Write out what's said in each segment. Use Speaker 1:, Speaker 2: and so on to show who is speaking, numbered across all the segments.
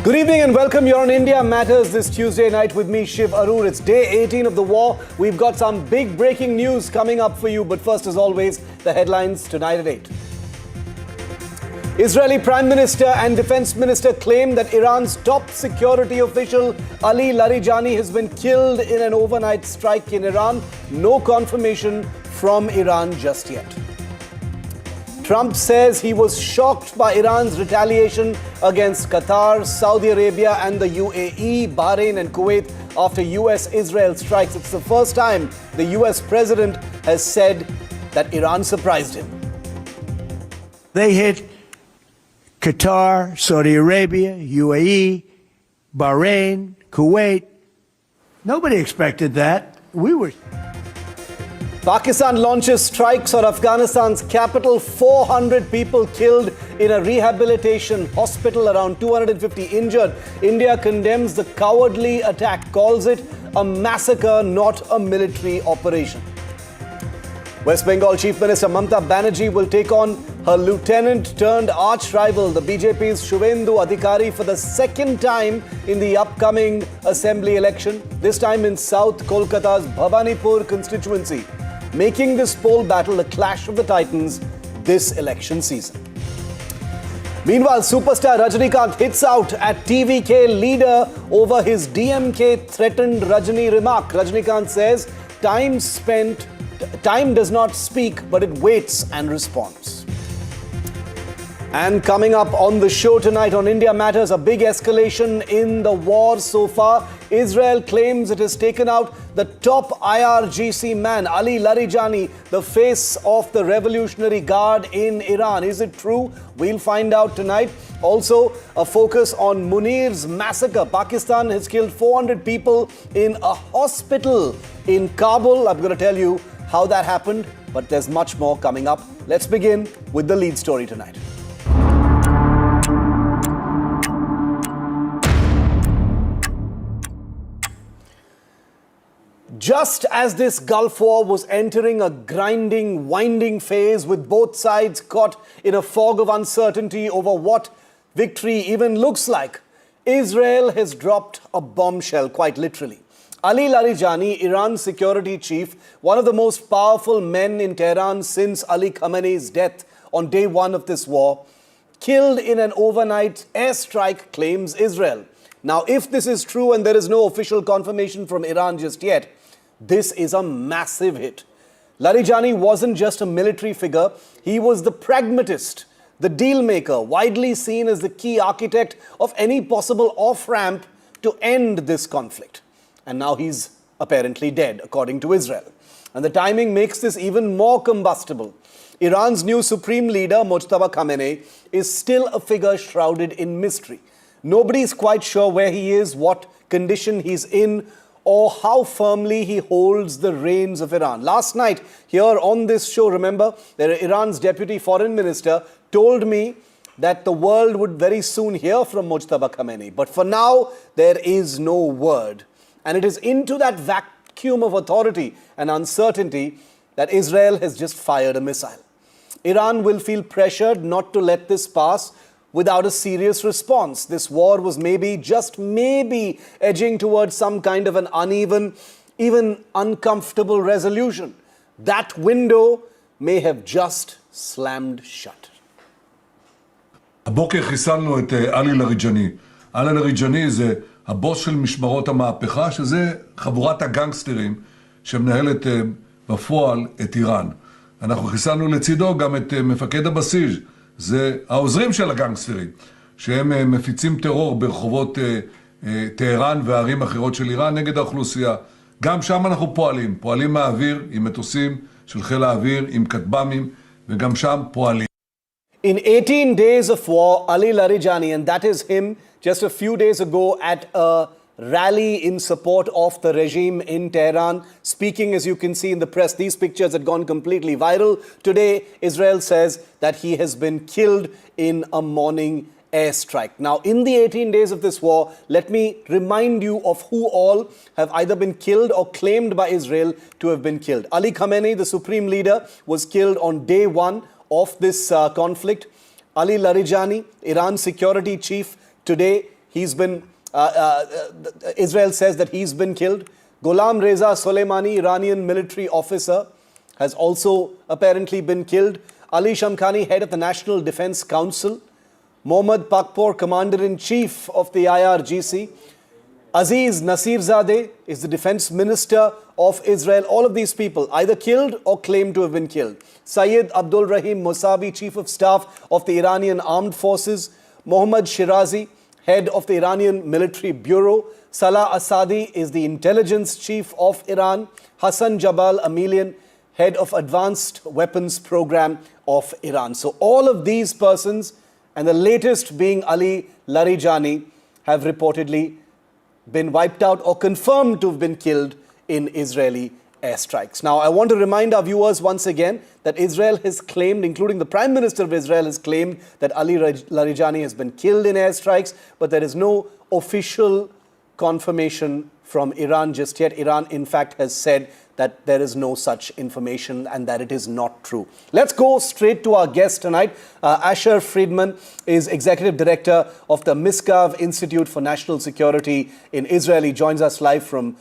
Speaker 1: Good evening and welcome. You're on India Matters this Tuesday night with me, Shiv Arur. It's day 18 of the war. We've got some big breaking news coming up for you. But first, as always, the headlines tonight at 8. Israeli Prime Minister and Defense Minister claim that Iran's top security official Ali Larijani has been killed in an overnight strike in Iran. No confirmation from Iran just yet. Trump says he was shocked by Iran's retaliation against Qatar, Saudi Arabia and the UAE, Bahrain and Kuwait after US-Israel strikes. It's the first time the US president has said that Iran surprised him.
Speaker 2: They hit Qatar, Saudi Arabia, UAE, Bahrain, Kuwait. Nobody expected that.
Speaker 1: Pakistan launches strikes on Afghanistan's capital. 400 people killed in a rehabilitation hospital, around 250 injured. India condemns the cowardly attack, calls it a massacre, not a military operation. West Bengal Chief Minister Mamata Banerjee will take on her lieutenant turned arch rival, the BJP's Shuvendu Adhikari, for the second time in the upcoming assembly election, this time in South Kolkata's Bhavanipur constituency, making this poll battle a clash of the titans this election season. Meanwhile, superstar Rajinikanth hits out at TVK leader over his DMK threatened Rajini remark. Rajinikanth says, time does not speak, but it waits and responds. And coming up on the show tonight on India Matters, a big escalation in the war so far. Israel claims it has taken out the top IRGC man, Ali Larijani, the face of the Revolutionary Guard in Iran. Is it true? We'll find out tonight. Also, a focus on Munir's massacre. Pakistan has killed 400 people in a hospital in Kabul. I'm going to tell you how that happened, but there's much more coming up. Let's begin with the lead story tonight. Just as this Gulf War was entering a grinding, winding phase with both sides caught in a fog of uncertainty over what victory even looks like, Israel has dropped a bombshell, quite literally. Ali Larijani, Iran's security chief, one of the most powerful men in Tehran since Ali Khamenei's death on day one of this war, killed in an overnight airstrike, claims Israel. Now, if this is true and there is no official confirmation from Iran just yet, this is a massive hit. Larijani wasn't just a military figure, he was the pragmatist, the deal maker, widely seen as the key architect of any possible off-ramp to end this conflict. And now he's apparently dead, according to Israel. And the timing makes this even more combustible. Iran's new supreme leader, Mojtaba Khamenei, is still a figure shrouded in mystery. Nobody's quite sure where he is, what condition he's in, or how firmly he holds the reins of Iran. Last night, here on this show, remember, Iran's deputy foreign minister told me that the world would very soon hear from Mojtaba Khamenei. But for now, there is no word. And it is into that vacuum of authority and uncertainty that Israel has just fired a missile. Iran will feel pressured not to let this pass without a serious response. This war was maybe, just maybe, edging towards some kind of an uneven, even uncomfortable resolution. That window may have just slammed shut.
Speaker 3: הבוקר חיסלנו את אלי לריג'ני. אלי לריג'ני זה הבוס של משמרות המהפכה, שזה חבורת הגנגסטרים שמנהלת בפועל את איראן. אנחנו חיסלנו לצידו גם את מפקד הבסיס, זה העוזרים של הגנגסטרים, שהם מפיצים טרור ברחובות טהרן וערים אחרות של איראן נגד האוכלוסייה. גם שם אנחנו פועלים מהאוויר עם מטוסים של חיל האוויר, עם כטב"מים, וגם שם פועלים.
Speaker 1: In 18 days of war, Ali Larijani, and that is him, just a few days ago at a rally in support of the regime in Tehran, speaking, as you can see in the press. These pictures had gone completely viral. Today, Israel says that he has been killed in a morning airstrike. Now, in the 18 days of this war, let me remind you of who all have either been killed or claimed by Israel to have been killed. Ali Khamenei, the supreme leader, was killed on day one of this conflict. Ali Larijani, Iran's security chief, today he's been, Israel says that he's been killed. Ghulam Reza Soleimani, Iranian military officer, has also apparently been killed. Ali Shamkhani, head of the National Defense Council. Mohammad Pakpor, commander-in-chief of the IRGC. Aziz Nasirzadeh is the defense minister of Israel. All of these people either killed or claimed to have been killed. Sayyid Abdul Rahim Musavi, chief of staff of the Iranian Armed Forces. Mohammad Shirazi, head of the Iranian Military Bureau. Salah Asadi is the intelligence chief of Iran. Hassan Jabal Amelian, head of Advanced Weapons Program of Iran. So all of these persons, and the latest being Ali Larijani, have reportedly been wiped out or confirmed to have been killed in Israeli airstrikes. Now, I want to remind our viewers once again that Israel has claimed, including the Prime Minister of Israel has claimed, that Ali Larijani has been killed in airstrikes, but there is no official confirmation from Iran just yet. Iran, in fact, has said that there is no such information and that it is not true. Let's go straight to our guest tonight. Asher Friedman is Executive Director of the Misgav Institute for National Security in Israel. He joins us live from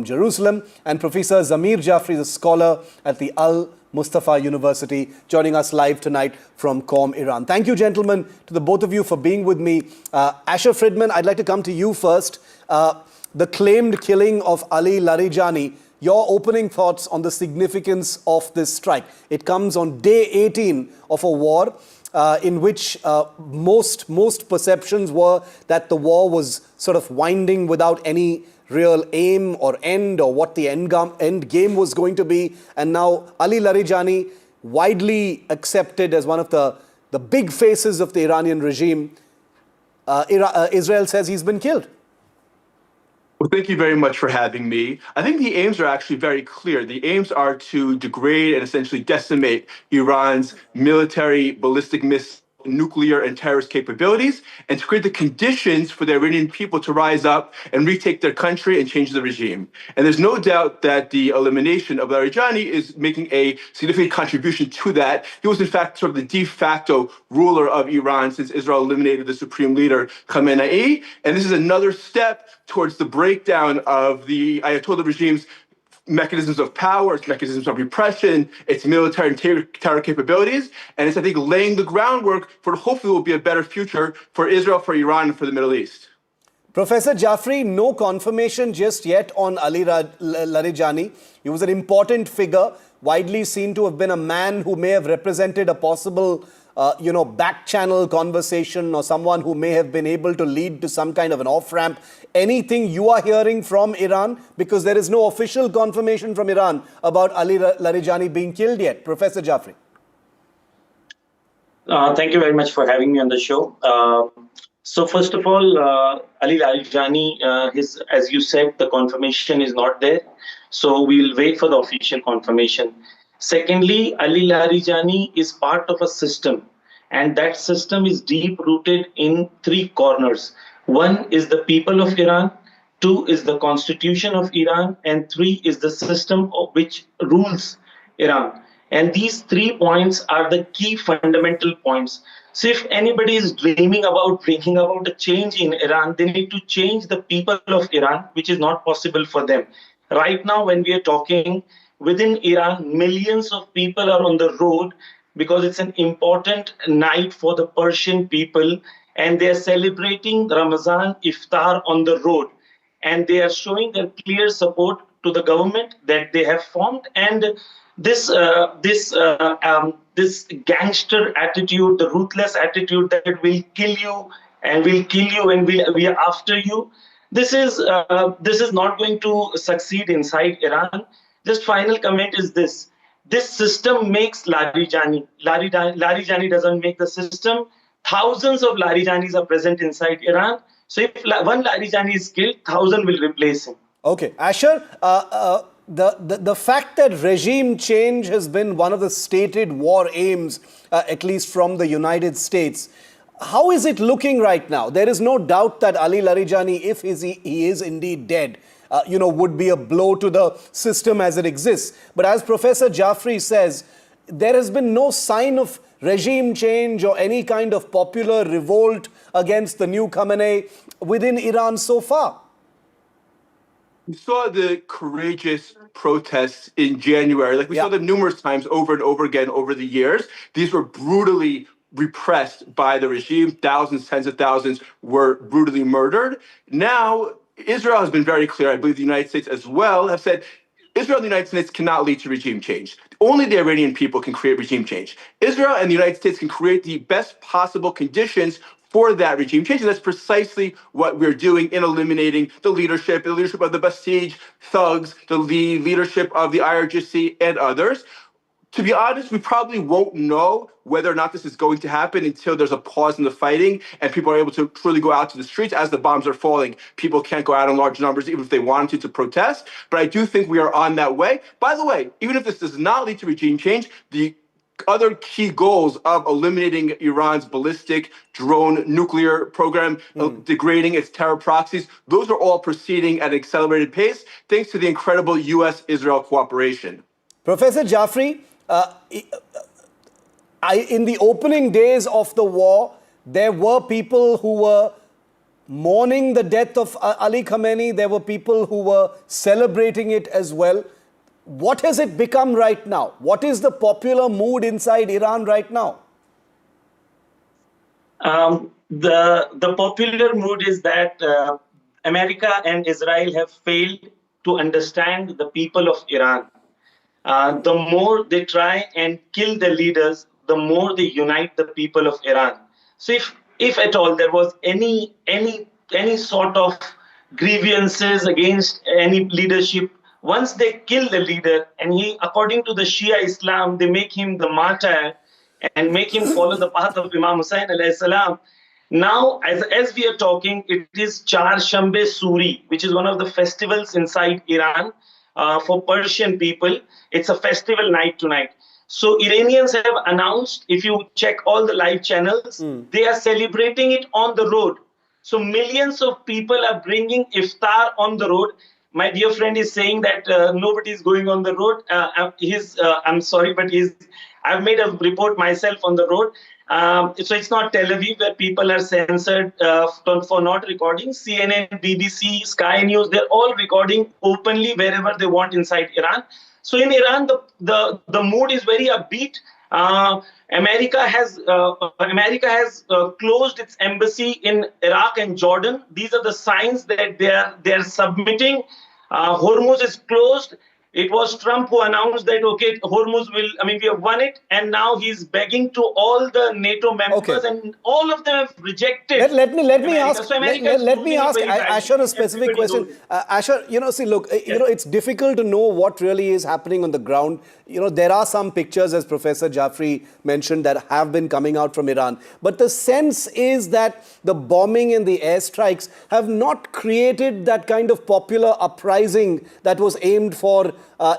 Speaker 1: Jerusalem. And Professor Zamir Jafri is a scholar at the Al-Mustafa University, joining us live tonight from Qom, Iran. Thank you, gentlemen, to the both of you for being with me. Asher Friedman, I'd like to come to you first. The claimed killing of Ali Larijani, your opening thoughts on the significance of this strike. It comes on day 18 of a war in which most perceptions were that the war was sort of winding without any real aim or end, or what the end game was going to be. And now Ali Larijani, widely accepted as one of the big faces of the Iranian regime, Israel says he's been killed.
Speaker 4: Well, thank you very much for having me. I think the aims are actually very clear. The aims are to degrade and essentially decimate Iran's military, ballistic missile, nuclear, and terrorist capabilities, and to create the conditions for the Iranian people to rise up and retake their country and change the regime. And there's no doubt that the elimination of Larijani is making a significant contribution to that. He was, in fact, sort of the de facto ruler of Iran since Israel eliminated the supreme leader, Khamenei. And this is another step towards the breakdown of the Ayatollah regime's mechanisms of power, its mechanisms of repression, its military and terror capabilities. And it's, I think, laying the groundwork for hopefully will be a better future for Israel, for Iran, and for the Middle East.
Speaker 1: Professor Jafri, no confirmation just yet on Ali Larijani. He was an important figure, widely seen to have been a man who may have represented a possible back channel conversation, or someone who may have been able to lead to some kind of an off-ramp. Anything you are hearing from Iran? Because there is no official confirmation from Iran about Ali Larijani being killed yet. Professor Jafri.
Speaker 5: Thank you very much for having me on the show. So first of all, Ali Larijani, as you said, the confirmation is not there. So we will wait for the official confirmation. Secondly, Ali Larijani is part of a system, and that system is deep-rooted in three corners. One is the people of Iran, two is the constitution of Iran, and three is the system of which rules Iran. And these 3 points are the key fundamental points. So if anybody is dreaming about bringing about a change in Iran, they need to change the people of Iran, which is not possible for them. Right now, when we are talking, within Iran, millions of people are on the road because it's an important night for the Persian people, and they are celebrating Ramazan Iftar on the road. And they are showing their clear support to the government that they have formed. And this gangster attitude, the ruthless attitude that will kill you and we are after you, this is not going to succeed inside Iran. Just final comment is this. This system makes Larijani. Larijani doesn't make the system. Thousands of Larijanis are present inside Iran. So if one Larijani is killed, 1,000 will replace him.
Speaker 1: Okay. Asher, the fact that regime change has been one of the stated war aims, at least from the United States, how is it looking right now? There is no doubt that Ali Larijani, if he is indeed dead, would be a blow to the system as it exists. But as Professor Jafri says, there has been no sign of regime change or any kind of popular revolt against the new Khamenei within Iran so far?
Speaker 4: We saw the courageous protests in January. Like we saw them numerous times over and over again over the years. These were brutally repressed by the regime. Thousands, tens of thousands were brutally murdered. Now, Israel has been very clear. I believe the United States as well have said Israel and the United States cannot lead to regime change. Only the Iranian people can create regime change. Israel and the United States can create the best possible conditions for that regime change. And that's precisely what we're doing in eliminating the leadership of the Basij thugs, the leadership of the IRGC and others. To be honest, we probably won't know whether or not this is going to happen until there's a pause in the fighting and people are able to truly go out to the streets. As the bombs are falling, people can't go out in large numbers, even if they wanted to protest. But I do think we are on that way. By the way, even if this does not lead to regime change, the other key goals of eliminating Iran's ballistic drone nuclear program, degrading its terror proxies, those are all proceeding at an accelerated pace, thanks to the incredible U.S.-Israel cooperation.
Speaker 1: Professor Jafri, in the opening days of the war, there were people who were mourning the death of Ali Khamenei. There were people who were celebrating it as well. What has it become right now? What is the popular mood inside Iran right now?
Speaker 5: The popular mood is that America and Israel have failed to understand the people of Iran. The more they try and kill the leaders, the more they unite the people of Iran. So if at all there was any sort of grievances against any leadership, once they kill the leader and he, according to the Shia Islam, they make him the martyr and make him follow the path of Imam Hussain alayhi salam. Now, as we are talking, it is Char Shambe Suri, which is one of the festivals inside Iran for Persian people. It's a festival night tonight. So Iranians have announced, if you check all the live channels, they are celebrating it on the road. So millions of people are bringing iftar on the road. My dear friend is saying that nobody is going on the road. I'm sorry, but I've made a report myself on the road. So it's not Tel Aviv where people are censored for not recording. CNN, BBC, Sky News, they're all recording openly wherever they want inside Iran. So in Iran, the mood is very upbeat. America has closed its embassy in Iraq and Jordan. These are the signs that they are submitting. Hormuz is closed. It was Trump who announced that, okay, Hormuz we have won it. And now he's begging to all the NATO members and all of them have rejected.
Speaker 1: Let me ask Asher a specific question. Asher, it's difficult to know what really is happening on the ground. There are some pictures, as Professor Jafri mentioned, that have been coming out from Iran. But the sense is that the bombing and the airstrikes have not created that kind of popular uprising that was aimed for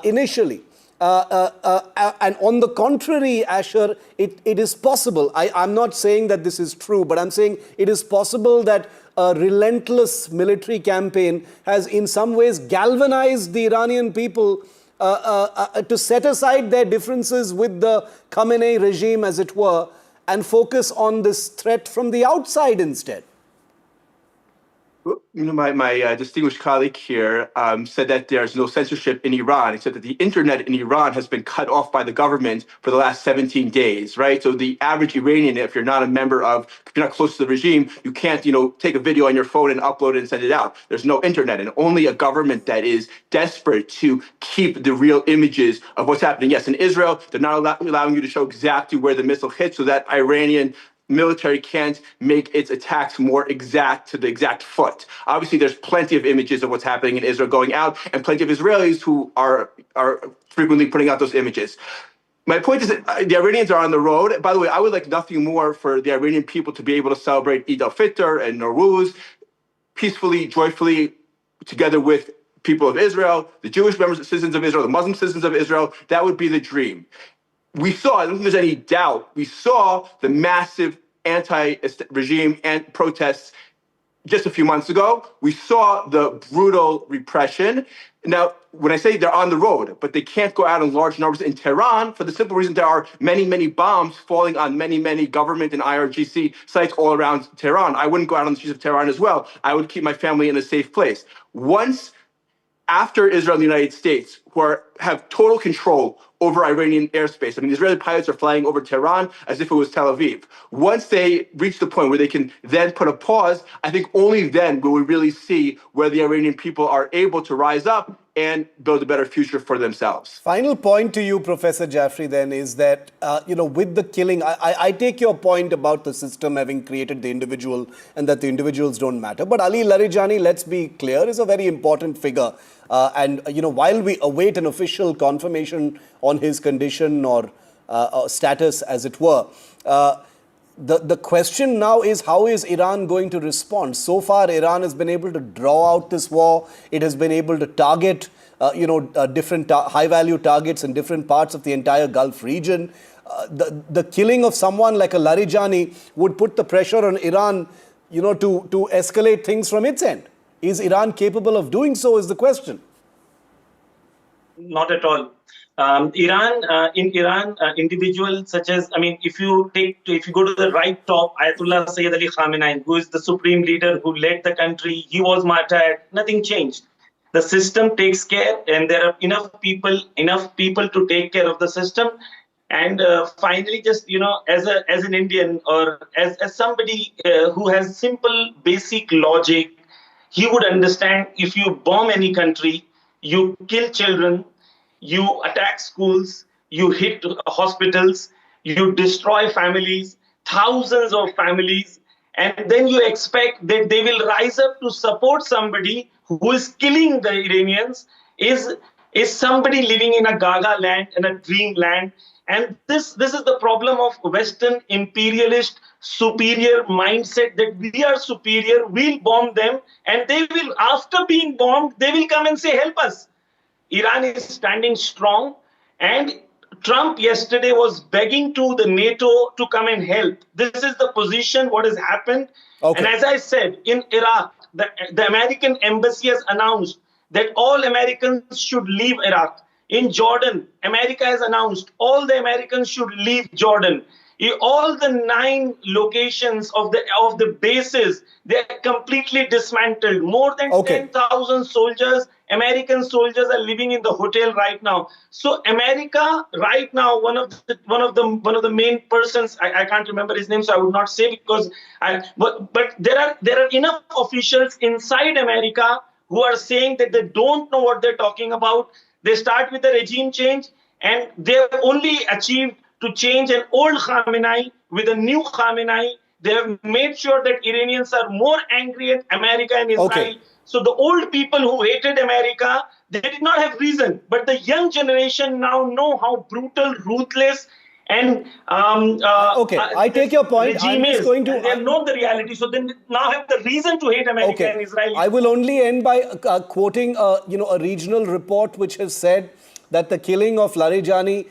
Speaker 1: initially. And on the contrary, Asher, it is possible. I'm not saying that this is true, but I'm saying it is possible that a relentless military campaign has in some ways galvanized the Iranian people to set aside their differences with the Khamenei regime, as it were, and focus on this threat from the outside instead.
Speaker 4: My distinguished colleague here said that there's no censorship in Iran, except that the internet in Iran has been cut off by the government for the last 17 days, right? So the average Iranian, if you're not close to the regime, you can't, take a video on your phone and upload it and send it out. There's no internet, and only a government that is desperate to keep the real images of what's happening. Yes, in Israel, they're not allowing you to show exactly where the missile hit, so that Iranian military can't make its attacks more exact to the exact foot. Obviously, there's plenty of images of what's happening in Israel going out, and plenty of Israelis who are frequently putting out those images. My point is that the Iranians are on the road. By the way, I would like nothing more for the Iranian people to be able to celebrate Eid al-Fitr and Nowruz peacefully, joyfully, together with people of Israel, the Jewish citizens of Israel, the Muslim citizens of Israel. That would be the dream. We saw, I don't think there's any doubt, we saw the massive anti-regime and protests just a few months ago. We saw the brutal repression. Now, when I say they're on the road, but they can't go out in large numbers in Tehran for the simple reason there are many, many bombs falling on many, many government and IRGC sites all around Tehran. I wouldn't go out on the streets of Tehran as well. I would keep my family in a safe place. Once after Israel and the United States, who have total control over Iranian airspace. I mean, Israeli pilots are flying over Tehran as if it was Tel Aviv. Once they reach the point where they can then put a pause, I think only then will we really see where the Iranian people are able to rise up and build a better future for themselves.
Speaker 1: Final point to you, Professor Jaffrey, then, is that, with the killing, I take your point about the system having created the individual and that the individuals don't matter. But Ali Larijani, let's be clear, is a very important figure. While we await an official confirmation on his condition or status, as it were, the question now is, how is Iran going to respond? So far, Iran has been able to draw out this war. It has been able to target, different high-value targets in different parts of the entire Gulf region. The killing of someone like a Larijani would put the pressure on Iran, to escalate things from its end. Is Iran capable of doing so, is the question.
Speaker 5: Not at all. In Iran, individuals such as, if you go to the right top, Ayatollah Sayyid Ali Khamenei, who is the supreme leader who led the country, he was martyred. Nothing changed. The system takes care, and there are enough people to take care of the system. And finally, just as an Indian or as somebody who has simple, basic logic, he would understand if you bomb any country, you kill children, you attack schools, you hit hospitals, you destroy families, thousands of families, and then you expect that they will rise up to support somebody who is killing the Iranians, is somebody living in a Gaga land, in a dream land. And this is the problem of Western imperialist superior mindset, that we are superior, we'll bomb them, and they will, after being bombed, they will come and say, help us. Iran is standing strong, and Trump yesterday was begging to the NATO to come and help. This is the position, what has happened. Okay. And as I said, in Iraq, the American embassy has announced that all Americans should leave Iraq. In Jordan, America has announced all the Americans should leave Jordan. All the 9 locations of the bases, they're completely dismantled. More than 10,000 soldiers, American soldiers, are living in the hotel right now. So America right now, one of the main persons, I can't remember his name, so I would not say, because but there are enough officials inside America who are saying that they don't know what they're talking about. They start with the regime change, and they've only achieved to change an old Khamenei with a new Khamenei. They have made sure that Iranians are more angry at America and Israel. Okay. So the old people who hated America, they did not have reason. But the young generation now know how brutal, ruthless, and
Speaker 1: I take your point.
Speaker 5: Regime is going to. They have known the reality, so they now have the reason to hate America and Israel.
Speaker 1: I will only end by quoting a regional report which has said that the killing of Larijani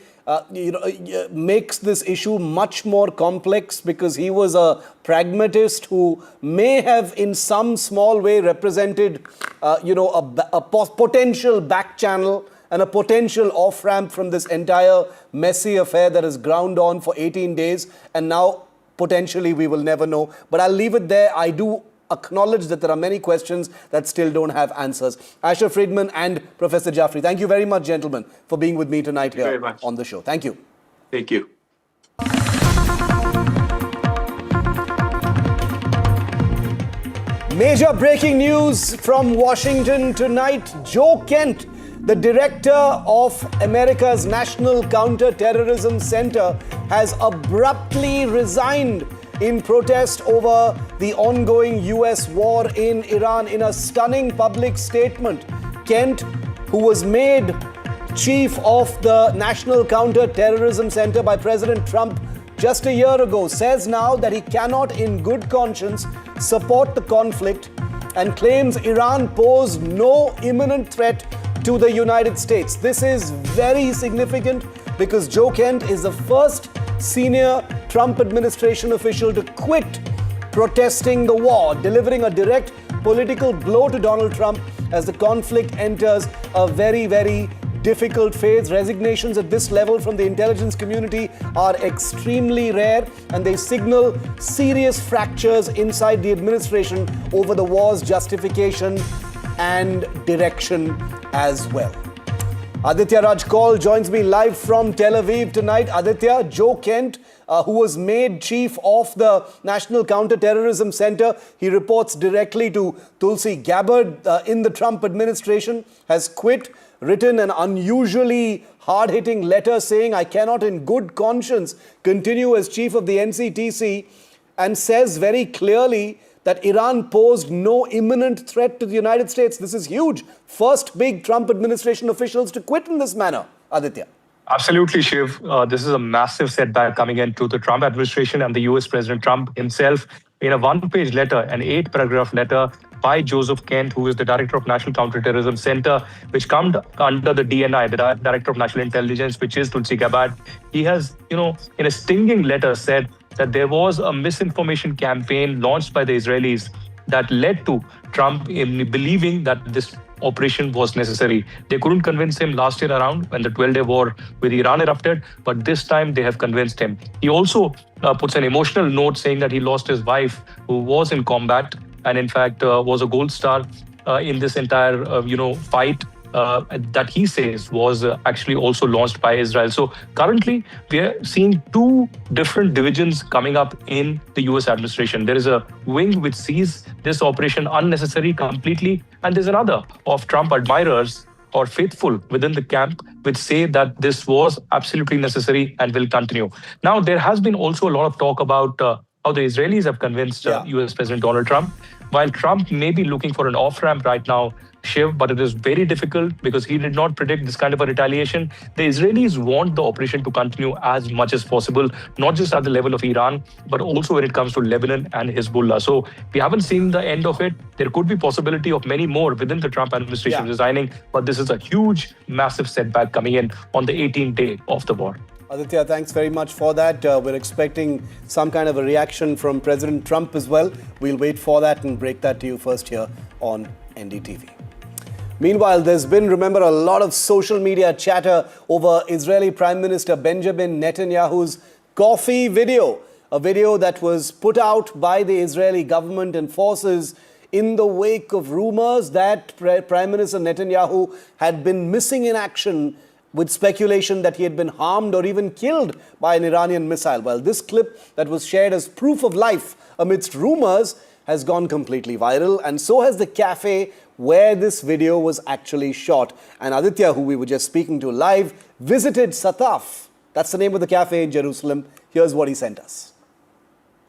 Speaker 1: makes this issue much more complex, because he was a pragmatist who may have in some small way represented a potential back channel and a potential off-ramp from this entire messy affair that has ground on for 18 days. And now, potentially, we will never know. But I'll leave it there. I do acknowledge that there are many questions that still don't have answers. Asher Friedman and Professor Jaffrey, thank you very much, gentlemen, for being with me tonight here on the show. Thank you.
Speaker 4: Thank you.
Speaker 1: Major breaking news from Washington tonight. Joe Kent, the director of America's National Counterterrorism Center, has abruptly resigned in protest over the ongoing US war in Iran. In a stunning public statement, Kent, who was made chief of the National Counterterrorism Center by President Trump just a year ago, says now that he cannot in good conscience support the conflict and claims Iran posed no imminent threat to the United States. This is very significant because Joe Kent is the first senior Trump administration official to quit protesting the war, delivering a direct political blow to Donald Trump as the conflict enters a very, very difficult phase. Resignations at this level from the intelligence community are extremely rare, and they signal serious fractures inside the administration over the war's justification and direction as well. Aditya Raj Kaul joins me live from Tel Aviv tonight. Aditya, Joe Kent, who was made chief of the National Counterterrorism Center, he reports directly to Tulsi Gabbard in the Trump administration, has quit, written an unusually hard-hitting letter saying, "I cannot in good conscience continue as chief of the NCTC," and says very clearly that Iran posed no imminent threat to the United States. This is huge. First big Trump administration officials to quit in this manner. Aditya.
Speaker 6: Absolutely, Shiv. This is a massive setback coming into the Trump administration and the US President Trump himself. In a one-page letter, an 8-paragraph letter by Joseph Kent, who is the director of National Counterterrorism Center, which comes under the DNI, the Director of National Intelligence, which is Tulsi Gabbard. He has, in a stinging letter said that there was a misinformation campaign launched by the Israelis that led to Trump in believing that this operation was necessary. They couldn't convince him last year around when the 12-day war with Iran erupted, but this time they have convinced him. He also puts an emotional note saying that he lost his wife, who was in combat and in fact was a gold star in this entire fight that he says was actually also launched by Israel. So currently we are seeing two different divisions coming up in the US administration. There is a wing which sees this operation unnecessary completely, and there's another of Trump admirers or faithful within the camp which say that this was absolutely necessary and will continue. Now, there has been also a lot of talk about how the Israelis have convinced US President Donald Trump. While Trump may be looking for an off-ramp right now, Shiv, but it is very difficult because he did not predict this kind of a retaliation. The Israelis want the operation to continue as much as possible, not just at the level of Iran, but also when it comes to Lebanon and Hezbollah. So we haven't seen the end of it. There could be possibility of many more within the Trump administration resigning, but this is a huge, massive setback coming in on the 18th day of the war.
Speaker 1: Aditya, thanks very much for that. We're expecting some kind of a reaction from President Trump as well. We'll wait for that and break that to you first here on NDTV. Meanwhile, there's been, remember, a lot of social media chatter over Israeli Prime Minister Benjamin Netanyahu's coffee video, a video that was put out by the Israeli government and forces in the wake of rumors that Prime Minister Netanyahu had been missing in action, with speculation that he had been harmed or even killed by an Iranian missile. Well, this clip that was shared as proof of life amidst rumors has gone completely viral, and so has the cafe where this video was actually shot. And Aditya, who we were just speaking to live, visited Sataf. That's the name of the cafe in Jerusalem. Here's what he sent us.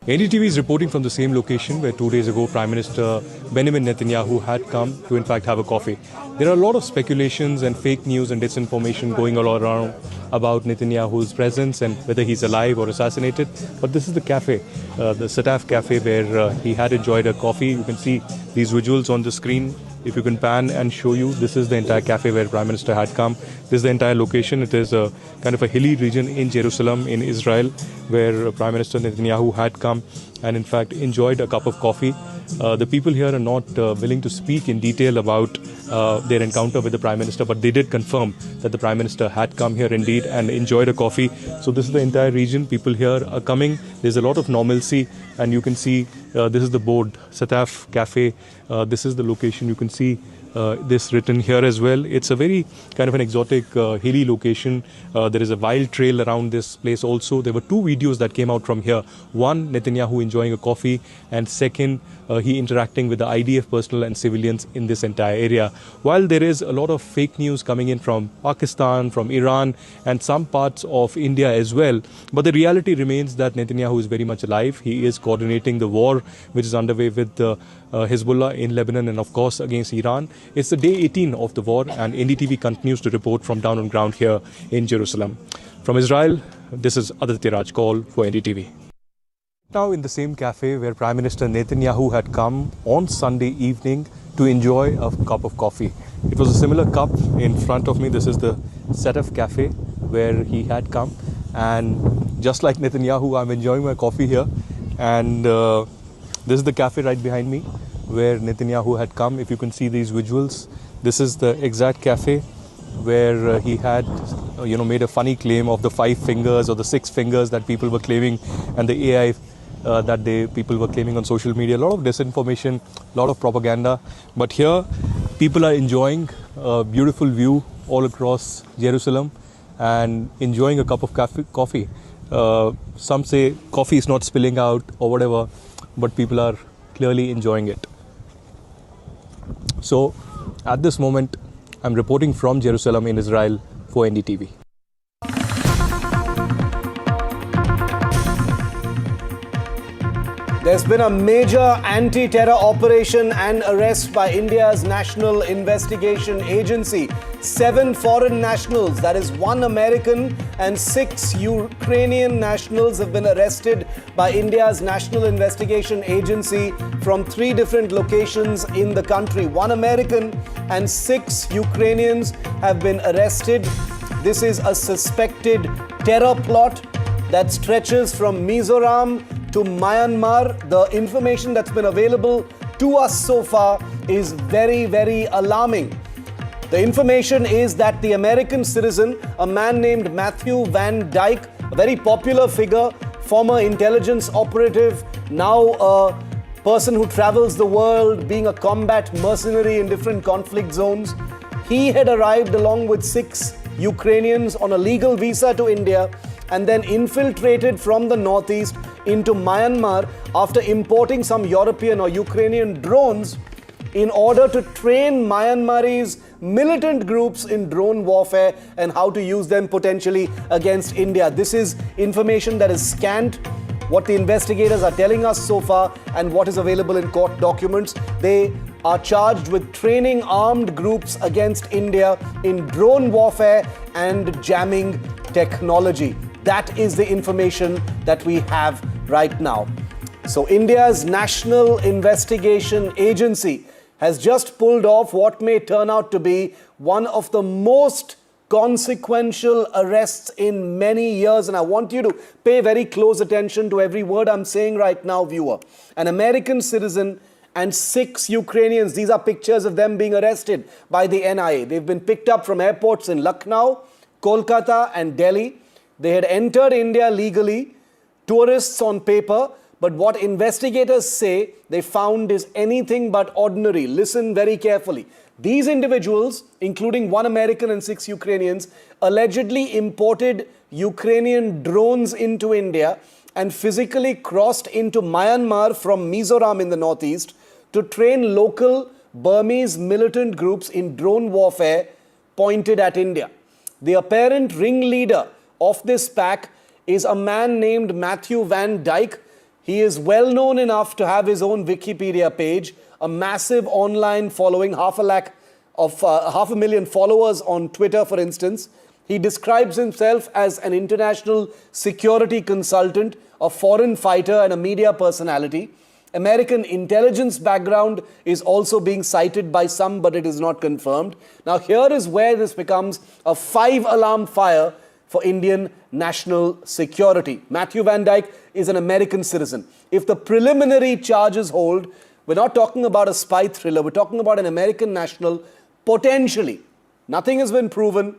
Speaker 7: NDTV is reporting from the same location where 2 days ago Prime Minister Benjamin Netanyahu had come to in fact have a coffee. There are a lot of speculations and fake news and disinformation going all around about Netanyahu's presence and whether he's alive or assassinated. But this is the cafe, the Sataf cafe, where he had enjoyed a coffee. You can see these visuals on the screen. If you can pan and show you, this is the entire cafe where Prime Minister had come. This is the entire location. It is a kind of a hilly region in Jerusalem, in Israel, where Prime Minister Netanyahu had come and in fact enjoyed a cup of coffee. The people here are not willing to speak in detail about their encounter with the Prime Minister, but they did confirm that the Prime Minister had come here indeed and enjoyed a coffee. So this is the entire region. People here are coming. There's a lot of normalcy, and you can see this is the board, Sataf Cafe. This is the location. You can see this written here as well. It's a very kind of an exotic hilly location. There is a wild trail around this place also. There were two videos that came out from here. One, Netanyahu enjoying a coffee, and second, he interacting with the IDF personnel and civilians in this entire area. While there is a lot of fake news coming in from Pakistan, from Iran, and some parts of India as well, but the reality remains that Netanyahu is very much alive. He is coordinating the war which is underway with Hezbollah in Lebanon and of course against Iran. It's the day 18 of the war, and NDTV continues to report from down on ground here in Jerusalem. From Israel, this is Aditya Raj Kaul for NDTV. Now in the same cafe where Prime Minister Netanyahu had come on Sunday evening to enjoy a cup of coffee. It was a similar cup in front of me. This is the Sataf Cafe where he had come, and just like Netanyahu, I'm enjoying my coffee here, and this is the cafe right behind me where Netanyahu had come. If you can see these visuals, this is the exact cafe where he had made a funny claim of the 5 fingers or the 6 fingers that people were claiming, and the AI that people were claiming on social media. A lot of disinformation, a lot of propaganda. But here, people are enjoying a beautiful view all across Jerusalem and enjoying a cup of coffee. Some say coffee is not spilling out or whatever, but people are clearly enjoying it. So, at this moment, I'm reporting from Jerusalem in Israel for NDTV.
Speaker 1: There's been a major anti-terror operation and arrest by India's National Investigation Agency. 7 foreign nationals, that is 1 American and 6 Ukrainian nationals, have been arrested by India's National Investigation Agency from 3 different locations in the country. 1 American and 6 Ukrainians have been arrested. This is a suspected terror plot that stretches from Mizoram to Myanmar. The information that's been available to us so far is very, very alarming. The information is that the American citizen, a man named Matthew Van Dyke, a very popular figure, former intelligence operative, now a person who travels the world, being a combat mercenary in different conflict zones, he had arrived along with 6 Ukrainians on a legal visa to India and then infiltrated from the northeast into Myanmar after importing some European or Ukrainian drones in order to train Myanmarese militant groups in drone warfare and how to use them potentially against India. This is information that is scant. What the investigators are telling us so far and what is available in court documents, they are charged with training armed groups against India in drone warfare and jamming technology. That is the information that we have right now. So India's National Investigation Agency has just pulled off what may turn out to be one of the most consequential arrests in many years. And I want you to pay very close attention to every word I'm saying right now, viewer. An American citizen and 6 Ukrainians, these are pictures of them being arrested by the NIA. They've been picked up from airports in Lucknow, Kolkata and Delhi. They had entered India legally, tourists on paper, but what investigators say they found is anything but ordinary. Listen very carefully. These individuals, including 1 American and 6 Ukrainians, allegedly imported Ukrainian drones into India and physically crossed into Myanmar from Mizoram in the northeast to train local Burmese militant groups in drone warfare pointed at India. The apparent ringleader of this pack is a man named Matthew Van Dyke. He is well known enough to have his own Wikipedia page, a massive online following, 500,000 followers on Twitter, for instance. He describes himself as an international security consultant, a foreign fighter and a media personality. American intelligence background is also being cited by some, but it is not confirmed. Now here is where this becomes a 5-alarm fire for Indian national security. Matthew Van Dyke is an American citizen. If the preliminary charges hold, we're not talking about a spy thriller, we're talking about an American national, potentially. Nothing has been proven,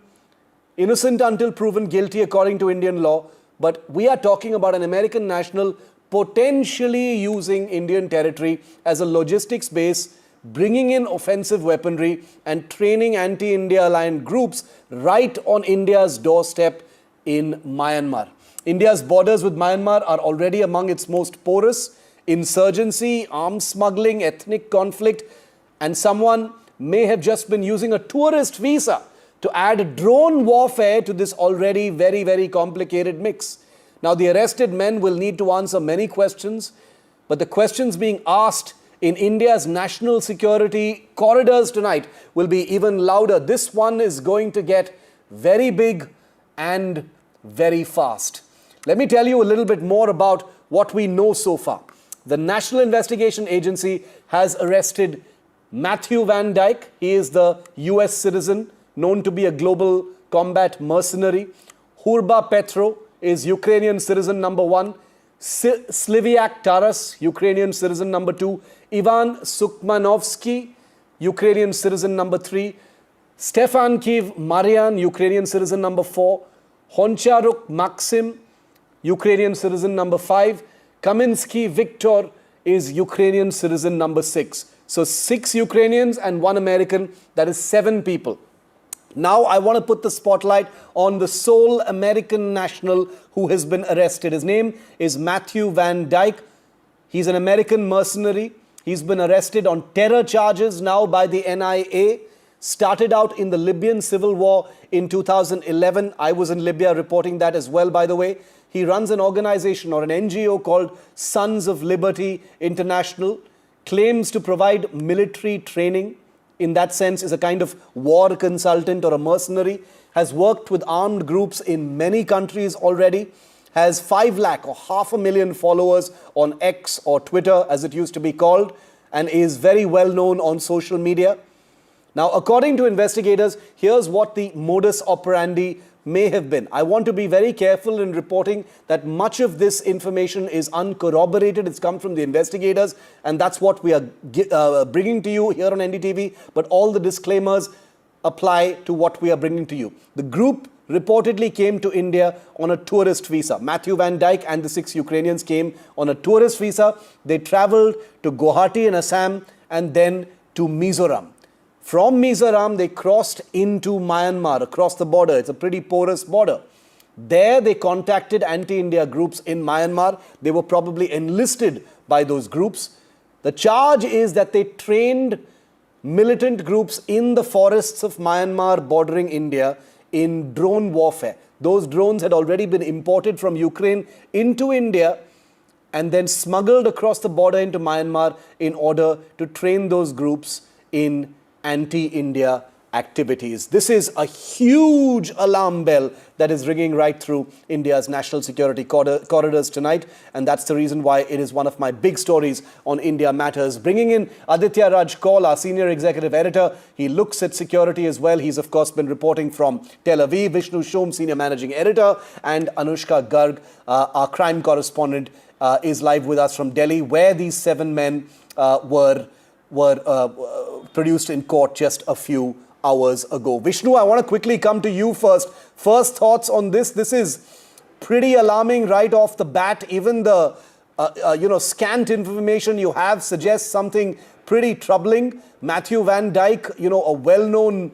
Speaker 1: innocent until proven guilty according to Indian law, but we are talking about an American national potentially using Indian territory as a logistics base, bringing in offensive weaponry and training anti-India aligned groups right on India's doorstep in Myanmar. India's borders with Myanmar are already among its most porous. Insurgency, arms smuggling, ethnic conflict, and someone may have just been using a tourist visa to add drone warfare to this already very, very complicated mix. Now, the arrested men will need to answer many questions, but the questions being asked in India's national security corridors tonight will be even louder. This one is going to get very big and very fast. Let me tell you a little bit more about what we know so far. The National Investigation Agency has arrested Matthew Van Dyke. He is the US citizen known to be a global combat mercenary. Hurba Petro is Ukrainian citizen number 1. Sliviak Taras, Ukrainian citizen number 2. Ivan Sukmanovsky, Ukrainian citizen number 3. Stefankiv Marian, Ukrainian citizen number 4. Honcharuk Maxim, Ukrainian citizen number 5. Kaminsky Viktor is Ukrainian citizen number 6. So 6 Ukrainians and 1 American, that is 7 people. Now I want to put the spotlight on the sole American national who has been arrested. His name is Matthew Van Dyke. He's an American mercenary. He's been arrested on terror charges now by the NIA. Started out in the Libyan civil war in 2011. I was in Libya reporting that as well, by the way. He runs an organization or an NGO called Sons of Liberty International. Claims to provide military training. In that sense, is a kind of war consultant or a mercenary, has worked with armed groups in many countries already, has 5 lakh or 500,000 followers on X or Twitter, as it used to be called, and is very well known on social media. Now, according to investigators, here's what the modus operandi may have been. I want to be very careful in reporting that much of this information is uncorroborated. It's come from the investigators, and that's what we are bringing to you here on NDTV. But all the disclaimers apply to what we are bringing to you. The group reportedly came to India on a tourist visa. Matthew Van Dyke and the 6 Ukrainians came on a tourist visa. They traveled to Guwahati in Assam and then to Mizoram. From Mizoram, they crossed into Myanmar, across the border. It's a pretty porous border. There, they contacted anti-India groups in Myanmar. They were probably enlisted by those groups. The charge is that they trained militant groups in the forests of Myanmar bordering India in drone warfare. Those drones had already been imported from Ukraine into India and then smuggled across the border into Myanmar in order to train those groups in anti-India activities. This is a huge alarm bell that is ringing right through India's national security corridors tonight, and that's the reason why it is one of my big stories on India Matters. Bringing in Aditya Raj Kaul, our senior executive editor. He looks at security as well. He's of course been reporting from Tel Aviv. Vishnu Shom, senior managing editor, and Anushka Garg, our crime correspondent, is live with us from Delhi, where these 7 men were produced in court just a few hours ago. Vishnu, I want to quickly come to you first. First thoughts on this. This is pretty alarming right off the bat. Even the scant information you have suggests something pretty troubling. Matthew Van Dyke, a well-known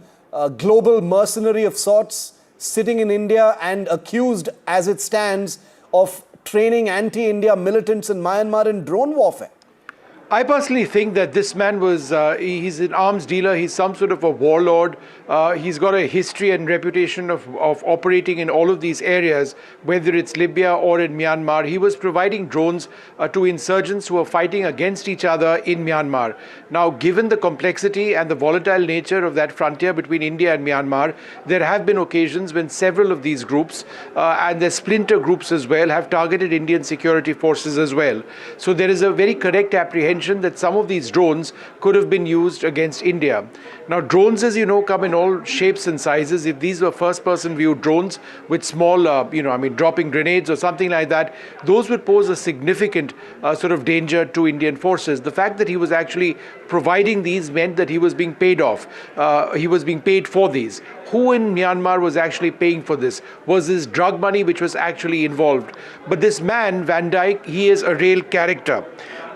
Speaker 1: global mercenary of sorts, sitting in India and accused, as it stands, of training anti-India militants in Myanmar in drone warfare.
Speaker 8: I personally think that this man was, he's an arms dealer, he's some sort of a warlord, he's got a history and reputation of operating in all of these areas, whether it's Libya or in Myanmar. He was providing drones to insurgents who are fighting against each other in Myanmar. Now, given the complexity and the volatile nature of that frontier between India and Myanmar, there have been occasions when several of these groups, and their splinter groups as well, have targeted Indian security forces as well. So there is a very correct apprehension that some of these drones could have been used against India. Now, drones, as you know, come in all shapes and sizes. If these were first-person view drones with small, dropping grenades or something like that, those would pose a significant sort of danger to Indian forces. The fact that he was actually providing these meant that he was being paid off. He was being paid for these. Who in Myanmar was actually paying for this? Was this drug money which was actually involved? But this man, Van Dyke, he is a real character.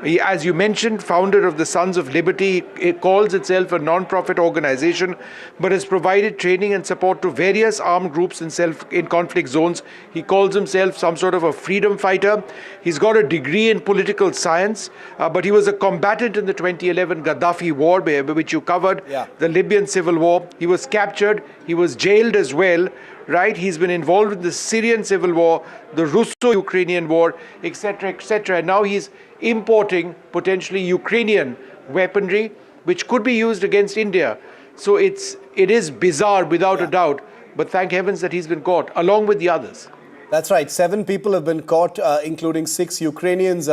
Speaker 8: He, as you mentioned, founder of the Sons of Liberty. It calls itself a non-profit organization, but has provided training and support to various armed groups in conflict zones. He calls himself some sort of a freedom fighter. He's got a degree in political science, but he was a combatant in the 2011 Gaddafi war, which you covered, the Libyan civil war. He was captured. He was jailed as well. Right, he's been involved in the Syrian civil war, the Russo-Ukrainian war, etc., etc. And now he's importing potentially Ukrainian weaponry, which could be used against India. So it is bizarre without a doubt. But thank heavens that he's been caught, along with the others.
Speaker 1: That's right. 7 people have been caught, including 6 Ukrainians.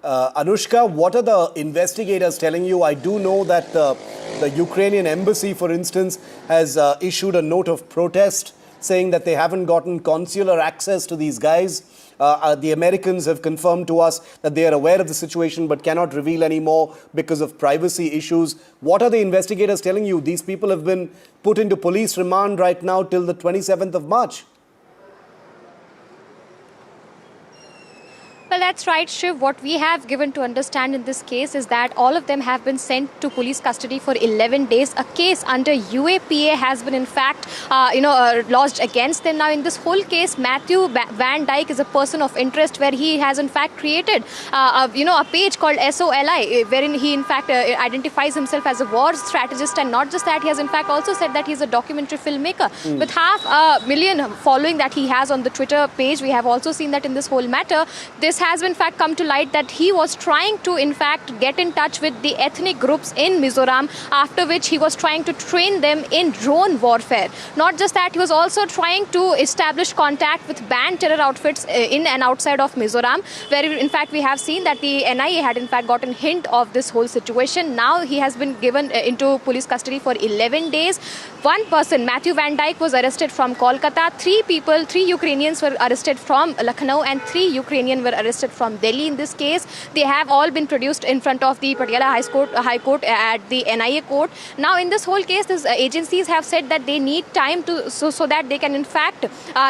Speaker 1: Anushka, what are the investigators telling you? I do know that the Ukrainian embassy, for instance, has issued a note of protest, saying that they haven't gotten consular access to these guys. The Americans have confirmed to us that they are aware of the situation but cannot reveal any more because of privacy issues. What are the investigators telling you? These people have been put into police remand right now till the 27th of March.
Speaker 9: Well, that's right, Shiv. What we have given to understand in this case is that all of them have been sent to police custody for 11 days. A case under UAPA has been, in fact, lodged against them. Now, in this whole case, Matthew Van Dyke is a person of interest where he has, in fact, created, a page called SOLI, wherein he, in fact, identifies himself as a war strategist. And not just that, he has, in fact, also said that he's a documentary filmmaker. With 500,000 following that he has on the Twitter page, we have also seen that in this whole matter, this has in fact come to light that he was trying to in fact get in touch with the ethnic groups in Mizoram, after which he was trying to train them in drone warfare. Not just that, he was also trying to establish contact with banned terror outfits in and outside of Mizoram, where in fact we have seen that the NIA had in fact gotten hint of this whole situation. Now he has been given into police custody for 11 days. One person, Matthew Van Dyke, was arrested from Kolkata. 3 Ukrainians were arrested from Lucknow and 3 Ukrainians were arrested from Delhi in this case. They have all been produced in front of the Patiala High Court at the NIA court. Now, in this whole case, these agencies have said that they need time to so that they can in fact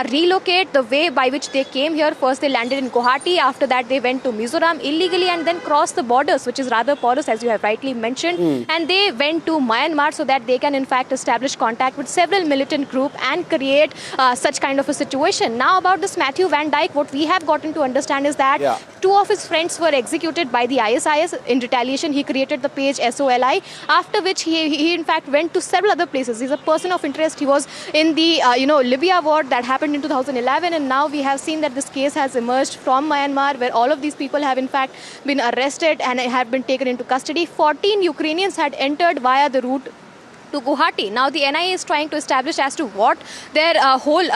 Speaker 9: relocate the way by which they came here. First, they landed in Guwahati. After that, they went to Mizoram illegally and then crossed the borders, which is rather porous, as you have rightly mentioned. And they went to Myanmar so that they can in fact establish contact with several militant groups and create such kind of a situation. Now, about this Matthew Van Dyke, what we have gotten to understand is that 2 of his friends were executed by the ISIS. In retaliation, he created the page SOLI, after which he in fact went to several other places. He's a person of interest. He was in the Libya war that happened in 2011, and now we have seen that this case has emerged from Myanmar, where all of these people have in fact been arrested and have been taken into custody. 14 Ukrainians had entered via the route to Guwahati. Now the NIA is trying to establish as to what their whole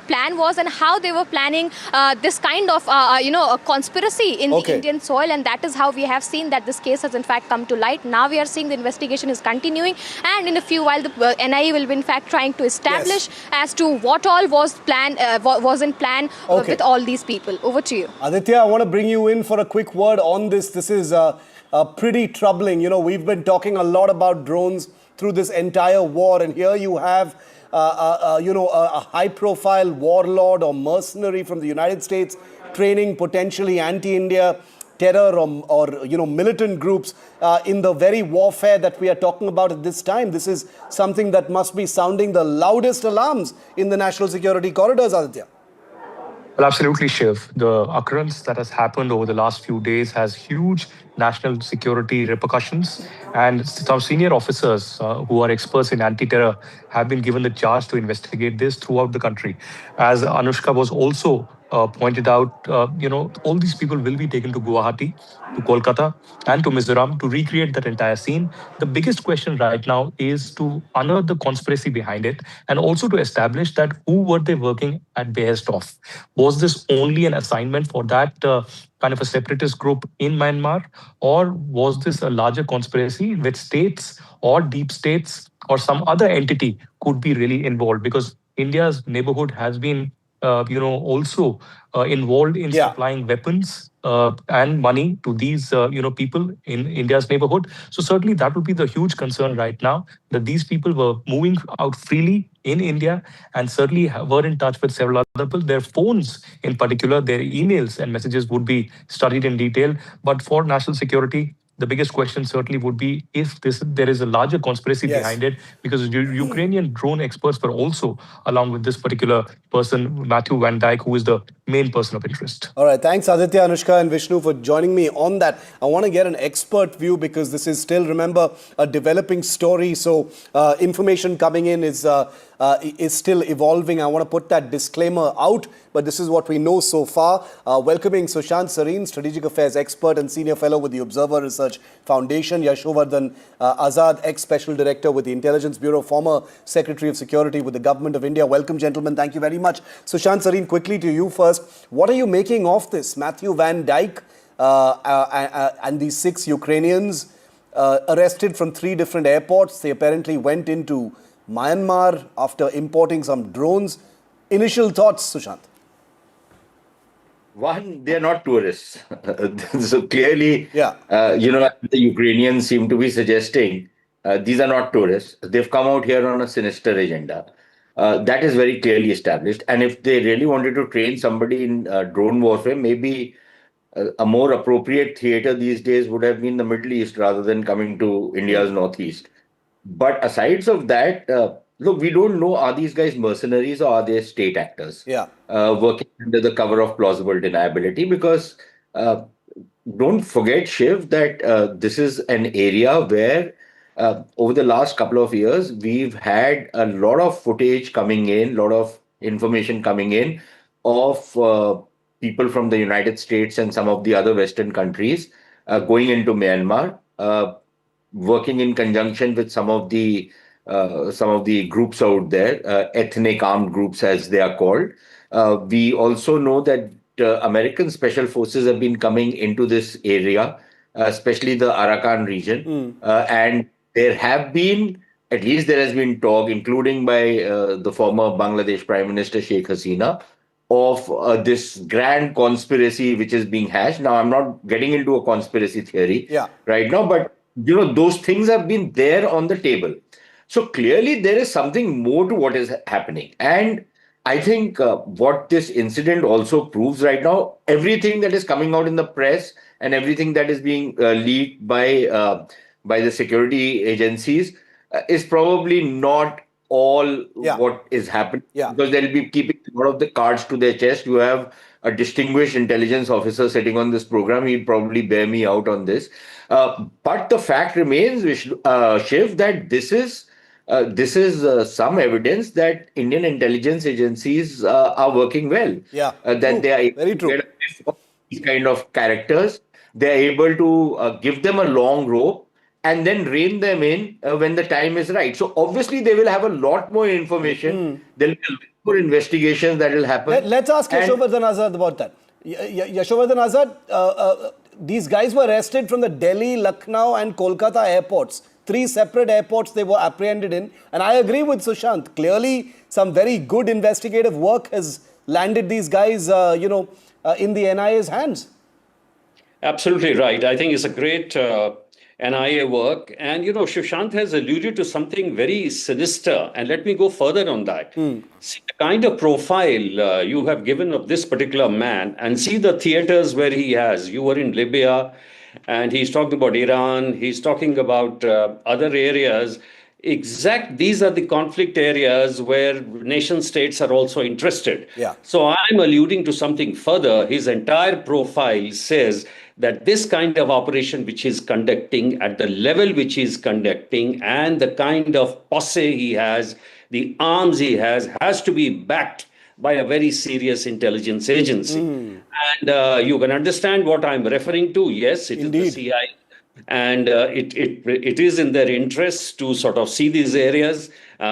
Speaker 9: plan was and how they were planning this kind of a conspiracy in the Indian soil, and that is how we have seen that this case has in fact come to light. Now we are seeing the investigation is continuing, and in a few while the NIA will be in fact trying to establish as to what all was in plan with all these people. Over to you,
Speaker 1: Aditya. I want to bring you in for a quick word on this. This is pretty troubling. We've been talking a lot about drones through this entire war, and here you have a high-profile warlord or mercenary from the United States training potentially anti-India terror or militant groups in the very warfare that we are talking about at this time. This is something that must be sounding the loudest alarms in the national security corridors, Aditya.
Speaker 6: Well, absolutely, Shiv. The occurrence that has happened over the last few days has huge national security repercussions, and some senior officers who are experts in anti-terror have been given the charge to investigate this throughout the country. As Anushka was also pointed out, all these people will be taken to Guwahati, to Kolkata, and to Mizoram to recreate that entire scene. The biggest question right now is to unearth the conspiracy behind it, and also to establish that who were they working at behest of. Was this only an assignment for that kind of a separatist group in Myanmar, or was this a larger conspiracy in which states or deep states or some other entity could be really involved? Because India's neighborhood has been also involved in supplying weapons and money to these, people in India's neighborhood. So certainly that would be the huge concern right now, that these people were moving out freely in India and certainly were in touch with several other people. Their phones in particular, their emails and messages would be studied in detail. But for national security, the biggest question certainly would be if there is a larger conspiracy behind it, because Ukrainian drone experts were also along with this particular person, Matthew Van Dyke, who is the main person of interest.
Speaker 1: All right. Thanks, Aditya, Anushka and Vishnu, for joining me on that. I want to get an expert view because this is still, remember, a developing story. So information coming in is still evolving. I want to put that disclaimer out, but this is what we know so far. Welcoming Sushant Sareen, Strategic Affairs Expert and Senior Fellow with the Observer Research Foundation. Yashovardhan Azad, Ex-Special Director with the Intelligence Bureau, former Secretary of Security with the Government of India. Welcome, gentlemen. Thank you very much. Sushant Sareen, quickly to you first. What are you making of this? Matthew Van Dyke and these 6 Ukrainians arrested from 3 different airports. They apparently went into Myanmar after importing some drones. Initial thoughts, Sushant?
Speaker 10: One, they are not tourists. So clearly,
Speaker 1: Yeah.
Speaker 10: the Ukrainians seem to be suggesting these are not tourists. They've come out here on a sinister agenda. That is very clearly established. And if they really wanted to train somebody in drone warfare, maybe a more appropriate theater these days would have been the Middle East rather than coming to India's northeast. But aside of that, look, we don't know, are these guys mercenaries or are they state actors
Speaker 1: Yeah.
Speaker 10: working under the cover of plausible deniability? Because uh, don't forget, Shiv, that this is an area where over the last couple of years, we've had a lot of footage coming in, a lot of information coming in of people from the United States and some of the other Western countries going into Myanmar, working in conjunction with some of the groups out there, ethnic armed groups as they are called. We also know that American special forces have been coming into this area, especially the Arakan region, and there have been, at least there has been talk, including by the former Bangladesh Prime Minister Sheikh Hasina, of this grand conspiracy which is being hashed. Now, I'm not getting into a conspiracy theory
Speaker 1: Yeah.
Speaker 10: right now, but those things have been there on the table. So clearly, there is something more to what is happening. And I think what this incident also proves right now, everything that is coming out in the press and everything that is being leaked by the security agencies is probably not all
Speaker 1: Yeah.
Speaker 10: what is happening,
Speaker 1: Yeah.
Speaker 10: because they'll be keeping a lot of the cards to their chest. You have a distinguished intelligence officer sitting on this program. He'll probably bear me out on this. But the fact remains, Shiv, that this is some evidence that Indian intelligence agencies are working well.
Speaker 1: Yeah.
Speaker 10: That
Speaker 1: True.
Speaker 10: they are able
Speaker 1: Very
Speaker 10: to
Speaker 1: true.
Speaker 10: get away from these kind of characters. They are able to give them a long rope and then rein them in when the time is right. So obviously they will have a lot more information. There'll be a lot more investigations that will happen.
Speaker 1: Let's ask
Speaker 10: And-
Speaker 1: Yashovardhan Azad about that. Yashovardhan Azad, these guys were arrested from the Delhi, Lucknow and Kolkata airports. 3 separate airports they were apprehended in. And I agree with Sushant. Clearly, some very good investigative work has landed these guys, in the NIA's hands.
Speaker 11: Absolutely right. I think it's a great NIA work. And, Sushant has alluded to something very sinister. And let me go further on that. See the kind of profile you have given of this particular man and see the theaters where he has. You were in Libya and he's talking about Iran. He's talking about other areas. These are the conflict areas where nation states are also interested.
Speaker 1: Yeah.
Speaker 11: So I'm alluding to something further. His entire profile says that this kind of operation which he's conducting at the level which he's conducting and the kind of posse he has, the arms he has to be backed by a very serious intelligence agency. And you can understand what I'm referring to. Yes, it
Speaker 1: Indeed.
Speaker 11: is the CIA. And it is in their interest to sort of see these areas.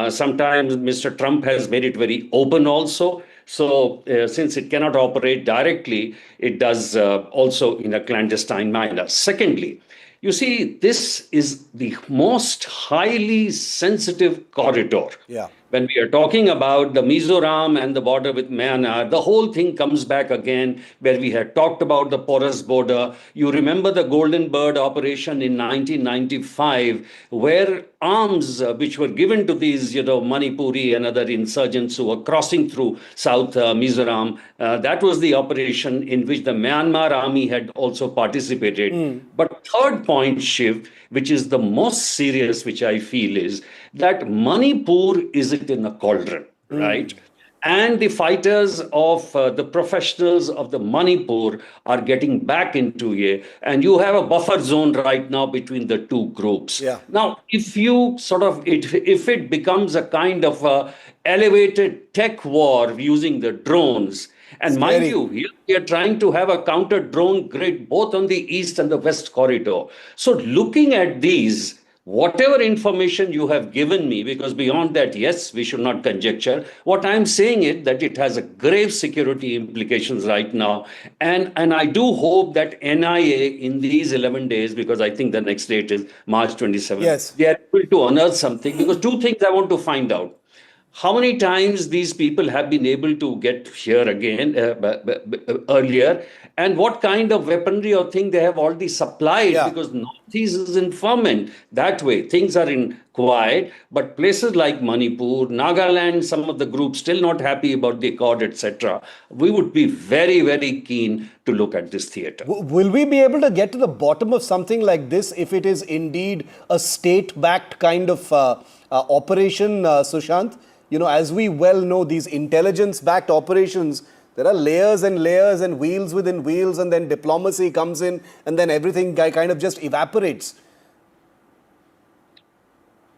Speaker 11: Sometimes Mr. Trump has made it very open also. So since it cannot operate directly, it does also in a clandestine manner. Secondly, you see, this is the most highly sensitive corridor.
Speaker 1: Yeah.
Speaker 11: When we are talking about the Mizoram and the border with Myanmar, the whole thing comes back again where we had talked about the porous border. You remember the Golden Bird operation in 1995, where arms which were given to these, Manipuri and other insurgents who were crossing through South Mizoram. That was the operation in which the Myanmar army had also participated. But third point, Shiv, which is the most serious, which I feel is that Manipur is it in a cauldron, right? And the fighters of the professionals of the Manipur are getting back into it. And you have a buffer zone right now between the two groups.
Speaker 1: Yeah.
Speaker 11: Now, if you if it becomes a kind of a elevated tech war using the drones, and mind
Speaker 1: Scary.
Speaker 11: you, here we are trying to have a counter drone grid both on the east and the west corridor. So looking at these, whatever information you have given me, because beyond that, yes, we should not conjecture. What I'm saying is that it has a grave security implications right now. And I do hope that NIA in these 11 days, because I think the next date is March 27th,
Speaker 1: Yes.
Speaker 11: they are able to unearth something. Because two things I want to find out. How many times these people have been able to get here again earlier, and what kind of weaponry or thing they have already supplied,
Speaker 1: Yeah.
Speaker 11: because Northeast is in ferment that way. Things are in quiet, but places like Manipur, Nagaland, some of the groups still not happy about the accord, etc. We would be very, very keen to look at this theater.
Speaker 1: Will we be able to get to the bottom of something like this if it is indeed a state-backed kind of operation, Sushant? You know, as we well know, these intelligence-backed operations, there are layers and layers and wheels within wheels, and then diplomacy comes in, and then everything kind of just evaporates.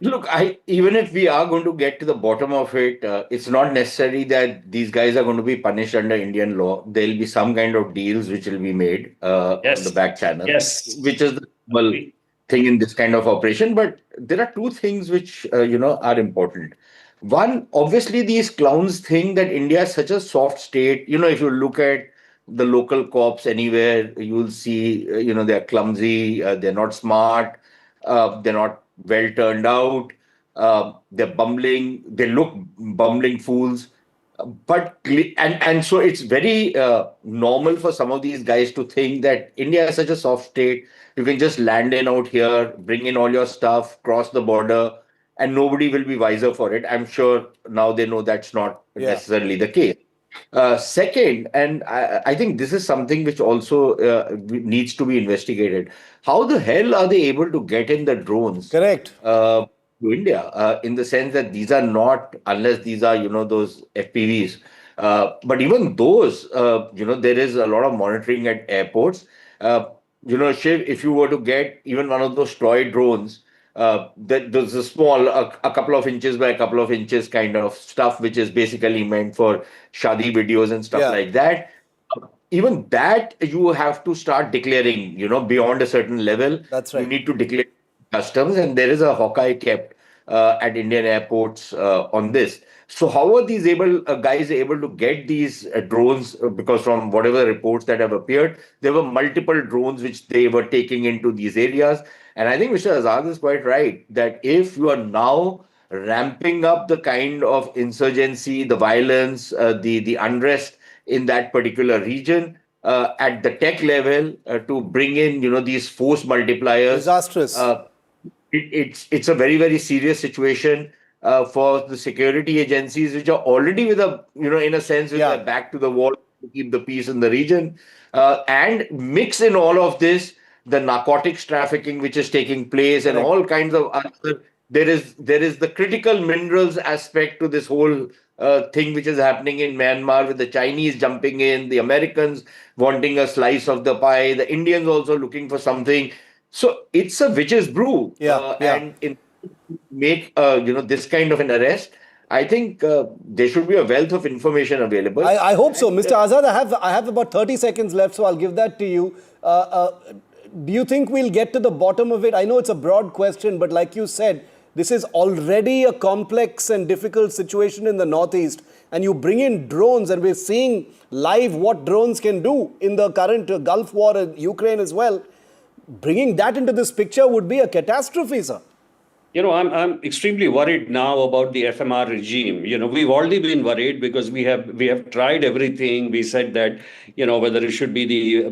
Speaker 10: Look, even if we are going to get to the bottom of it, it's not necessary that these guys are going to be punished under Indian law. There'll be some kind of deals which will be made on the back channel, which is the normal thing in this kind of operation. But there are two things which are important. One, obviously, these clowns think that India is such a soft state. You know, if you look at the local cops anywhere, you will see, they're clumsy, they're not smart, they're not well turned out, they're bumbling, they look bumbling fools. And so it's very normal for some of these guys to think that India is such a soft state. You can just land in out here, bring in all your stuff, cross the border, and nobody will be wiser for it. I'm sure now they know that's not necessarily the case. Second, and I think this is something which also needs to be investigated. How the hell are they able to get in the drones?
Speaker 1: Correct.
Speaker 10: To India, in the sense that these are not, unless these are, those FPVs. But even those, there is a lot of monitoring at airports. Shiv, if you were to get even one of those toy drones, there's a small, a couple of inches by a couple of inches kind of stuff, which is basically meant for shadi videos and stuff like that. Even that you have to start declaring, beyond a certain level.
Speaker 1: That's right.
Speaker 10: You need to declare customs, and there is a Hawkeye kept at Indian airports on this. So how are these guys able to get these drones? Because from whatever reports that have appeared, there were multiple drones which they were taking into these areas. And I think Mr. Azad is quite right that if you are now ramping up the kind of insurgency, the violence, the unrest in that particular region at the tech level to bring in, these force multipliers.
Speaker 1: Disastrous.
Speaker 10: It's a very, very serious situation for the security agencies, which are already with in a sense, with their back to the wall to keep the peace in the region. And mix in all of this, the narcotics trafficking which is taking place and all kinds of other. There is the critical minerals aspect to this whole thing which is happening in Myanmar, with the Chinese jumping in, the Americans wanting a slice of the pie, the Indians also looking for something. So it's a witch's brew. And make this kind of an arrest, I think there should be a wealth of information available.
Speaker 1: I hope so. Mr. Azad, I have about 30 seconds left, so I'll give that to you. Do you think we'll get to the bottom of it? I know it's a broad question, but like you said, this is already a complex and difficult situation in the Northeast. And you bring in drones, and we're seeing live what drones can do in the current Gulf War in Ukraine as well. Bringing that into this picture would be a catastrophe, sir.
Speaker 11: I'm extremely worried now about the FMR regime. We've already been worried because we have tried everything. We said that, whether it should be the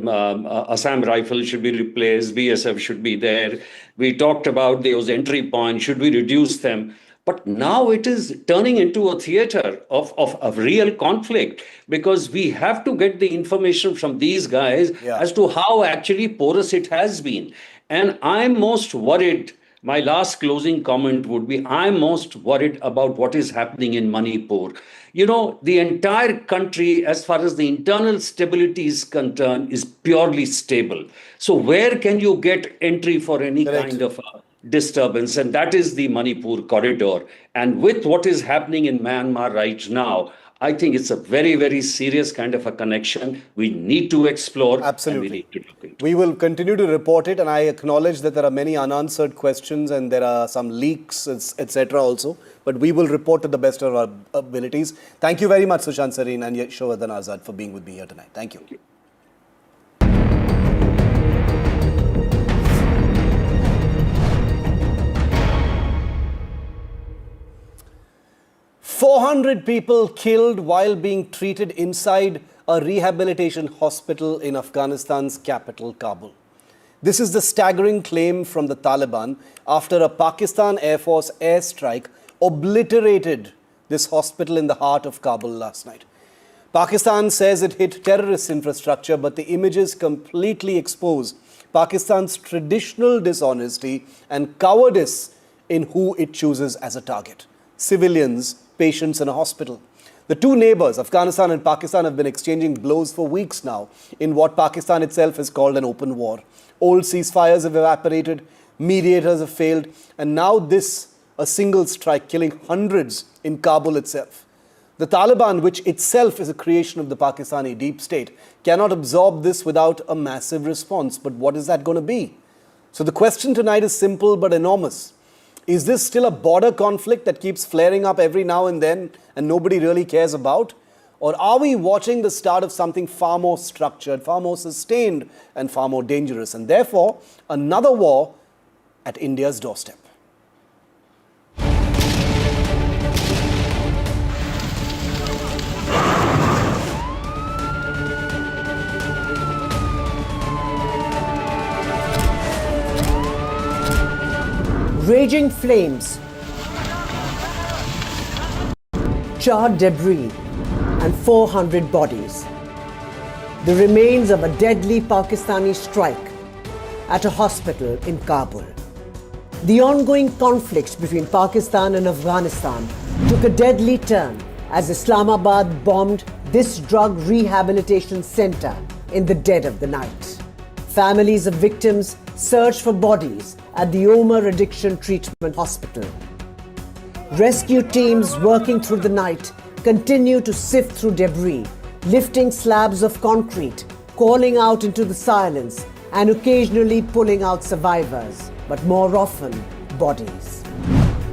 Speaker 11: Assam rifle should be replaced, BSF should be there. We talked about those entry points. Should we reduce them? But now it is turning into a theater of real conflict, because we have to get the information from these guys as to how actually porous it has been. And I'm most worried. My last closing comment would be, I'm most worried about what is happening in Manipur. The entire country, as far as the internal stability is concerned, is purely stable. So where can you get entry for any kind of disturbance? And that is the Manipur corridor. And with what is happening in Myanmar right now, I think it's a very, very serious kind of a connection we need to explore.
Speaker 1: Absolutely.
Speaker 11: And we need to look into.
Speaker 1: We will continue to report it, and I acknowledge that there are many unanswered questions and there are some leaks, etc. also. But we will report to the best of our abilities. Thank you very much, Sushant Sareen and Yashovardhan Azad, for being with me here tonight. Thank you.
Speaker 11: Thank you.
Speaker 1: 400 400 people killed while being treated inside a rehabilitation hospital in Afghanistan's capital, Kabul. This is the staggering claim from the Taliban after a Pakistan Air Force airstrike obliterated this hospital in the heart of Kabul last night. Pakistan says it hit terrorist infrastructure, but the images completely expose Pakistan's traditional dishonesty and cowardice in who it chooses as a target: civilians, patients in a hospital. The two neighbors, Afghanistan and Pakistan, have been exchanging blows for weeks now in what Pakistan itself has called an open war. Old ceasefires have evaporated, mediators have failed, and now this, a single strike killing hundreds in Kabul itself. The Taliban, which itself is a creation of the Pakistani deep state, cannot absorb this without a massive response. But what is that going to be? So the question tonight is simple but enormous. Is this still a border conflict that keeps flaring up every now and then and nobody really cares about? Or are we watching the start of something far more structured, far more sustained, and far more dangerous, and therefore another war at India's doorstep?
Speaker 12: Raging flames, charred debris, and 400 bodies. The remains of a deadly Pakistani strike at a hospital in Kabul. The ongoing conflict between Pakistan and Afghanistan took a deadly turn as Islamabad bombed this drug rehabilitation center in the dead of the night. Families of victims searched for bodies at the Omar Addiction Treatment Hospital. Rescue teams working through the night continue to sift through debris, lifting slabs of concrete, calling out into the silence, and occasionally pulling out survivors, but more often, bodies.